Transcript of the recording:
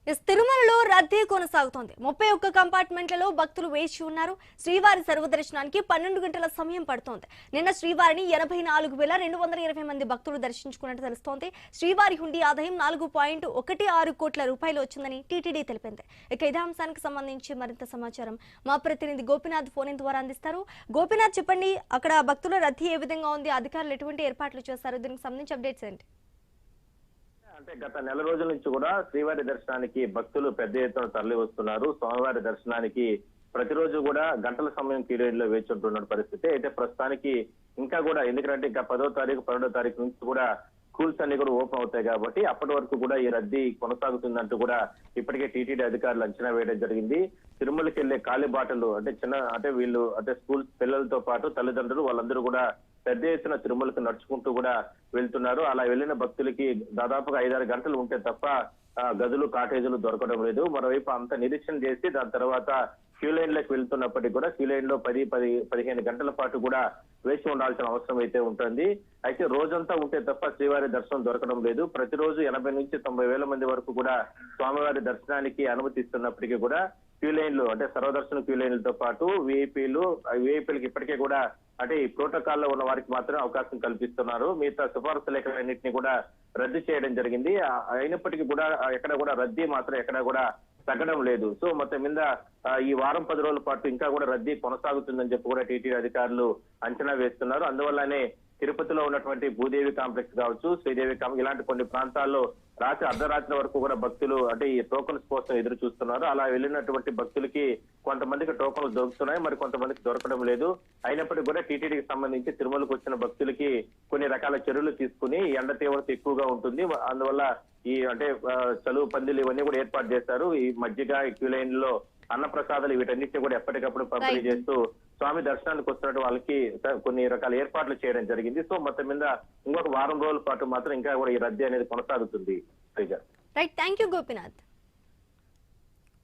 తిరుమలలో రద్దీ కొనసాగుతోంది. 31 కంపార్ట్మెంట్లలో భక్తులు వేచి ఉన్నారు. శ్రీవారి సర్వదర్శనానికి 12 గంటల సమయం పడుతోంది. నిన్న శ్రీవారిని 84,220 మంది భక్తులు దర్శించుకున్నట్టు తెలుస్తోంది. శ్రీవారి హుండీ ఆదాయం 4.16 కోట్ల రూపాయలు వచ్చిందని టీటీడీ తెలిపింది. ఇక ఇదే అంశానికి సంబంధించి మరింత సమాచారం మా ప్రతినిధి గోపినాథ్ ఫోన్ ఇన్ ద్వారా అందిస్తారు. గోపినాథ్, చెప్పండి, అక్కడ భక్తుల రద్దీ ఏ విధంగా ఉంది? అధికారులు ఎటువంటి ఏర్పాట్లు చేస్తారు? దీనికి సంబంధించి అప్డేట్స్ ఏంటి? అంటే గత నెల రోజుల నుంచి కూడా శ్రీవారి దర్శనానికి భక్తులు పెద్ద ఎత్తున తరలి వస్తున్నారు. స్వామివారి దర్శనానికి ప్రతిరోజు కూడా గంటల సమయం పీరియడ్ లో వేచి ఉంటున్న పరిస్థితి అయితే ప్రస్తుతానికి ఇంకా కూడా, ఎందుకంటే ఇంకా 10వ తారీఖు 12వ తారీఖు నుంచి కూడా స్కూల్స్ అన్ని కూడా ఓపెన్ అవుతాయి కాబట్టి అప్పటి వరకు కూడా ఈ రద్దీ కొనసాగుతుందంటూ కూడా ఇప్పటికే టీటీడీ అధికారులు అంచనా వేయడం జరిగింది. తిరుమలకి వెళ్లే కాలిబాటలు వీళ్ళు స్కూల్ పిల్లలతో పాటు తల్లిదండ్రులు వాళ్ళందరూ కూడా పెద్ద ఎత్తున తిరుమలకు నడుచుకుంటూ కూడా వెళ్తున్నారు. అలా వెళ్లిన భక్తులకి దాదాపుగా 5-6 గంటలు ఉంటే తప్ప గదులు కాటేజీలు దొరకడం లేదు. మరోవైపు అంత నిరీక్షణ చేసి దాని తర్వాత క్యూ లైన్ లకు వెళ్తున్నప్పటికీ కూడా క్యూ లైన్ లో 10-15 గంటల పాటు కూడా వేచి ఉండాల్సిన అవసరం అయితే ఉంటుంది. అయితే రోజంతా ఉంటే తప్ప శ్రీవారి దర్శనం దొరకడం లేదు. ప్రతిరోజు 80 నుంచి 90 వేల మంది వరకు కూడా స్వామివారి దర్శనానికి అనుమతిస్తున్నప్పటికీ కూడా క్యూ లైన్లు సర్వదర్శన క్యూ లైన్లతో పాటు విఐపీలకు ఇప్పటికే కూడా ఈ ప్రోటోకాల్ లో ఉన్న వారికి మాత్రమే అవకాశం కల్పిస్తున్నారు. మిగతా సిఫారసు లేఖలన్నింటినీ కూడా రద్దు చేయడం జరిగింది. అయినప్పటికీ కూడా ఎక్కడ కూడా రద్దీ మాత్రం ఎక్కడ కూడా తగ్గడం లేదు. సో మొత్తం మీద ఈ వారం 10 రోజుల పాటు ఇంకా కూడా రద్దీ కొనసాగుతుందని చెప్పి కూడా టీటీడీ అధికారులు అంచనా వేస్తున్నారు. అందువల్లనే తిరుపతిలో ఉన్నటువంటి భూదేవి కాంప్లెక్స్ కావచ్చు, శ్రీదేవి కాంప్లెక్స్ ఇలాంటి కొన్ని ప్రాంతాల్లో రాత్రి అర్ధరాత్రి వరకు కూడా భక్తులు ఈ టోకన్స్ కోసం ఎదురు చూస్తున్నారు. అలా వెళ్ళినటువంటి భక్తులకి కొంతమందికి టోకన్లు దొరుకుతున్నాయి, మరి కొంతమందికి దొరకడం లేదు. అయినప్పటికీ కూడా టీటీడీకి సంబంధించి తిరుమలకు వచ్చిన భక్తులకి కొన్ని రకాల చర్యలు తీసుకుని ఎండ తీవ్రత ఎక్కువగా ఉంటుంది. అందువల్ల ఈ చలువు పందిలు ఇవన్నీ కూడా ఏర్పాటు చేశారు. ఈ మధ్యగా క్యూ లైన్ లో అన్నప్రసాదాలు వీటన్నిటిని కూడా ఎప్పటికప్పుడు పంపిణీ చేస్తూ స్వామి దర్శనానికి వస్తున్నట్టు వాళ్ళకి కొన్ని రకాల ఏర్పాట్లు చేయడం జరిగింది. సో మొత్తం మీద ఇంకొక వారం రోజుల పాటు మాత్రం ఇంకా కూడా ఈ రద్దీ అనేది కొనసాగుతుంది. Right, thank you Gopinath.